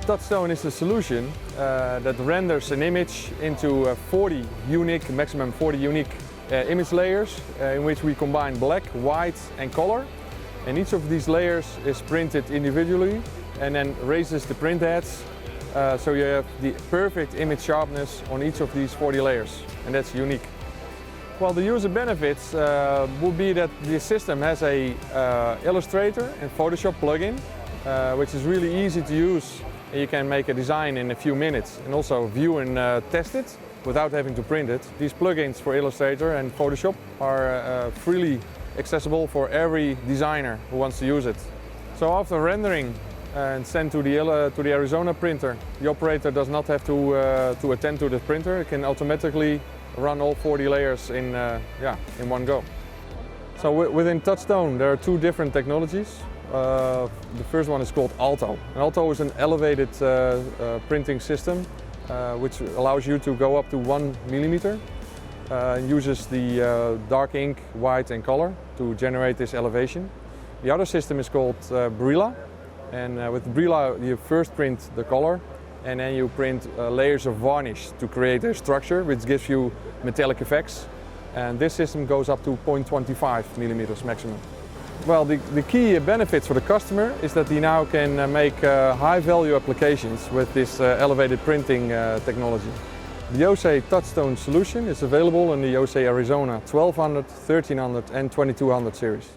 TouchStone is a solution that renders an image into 40 unique, maximum 40 unique image layers in which we combine black, white and color. And each of these layers is printed individually and then raises the print heads so you have the perfect image sharpness on each of these 40 layers, and that's unique. Well, the user benefits would be that the system has a Illustrator and Photoshop plugin, which is really easy to use. You can make a design in a few minutes and also view and test it without having to print it. These plugins for Illustrator and Photoshop are freely accessible for every designer who wants to use it. So after rendering and sent to the Arizona printer, the operator does not have to attend to the printer. It can automatically run all 40 layers in one go. So within TouchStone there are two different technologies. The first one is called Alto. And Alto is an elevated printing system which allows you to go up to 1 millimeter. Uses the dark ink, white and color to generate this elevation. The other system is called Brilla, and with Brilla you first print the color and then you print layers of varnish to create a structure which gives you metallic effects. And this system goes up to 0.25 millimeters maximum. Well, the key benefits for the customer is that he now can make high value applications with this elevated printing technology. The Océ TouchStone solution is available in the Océ Arizona 1200, 1300 and 2200 series.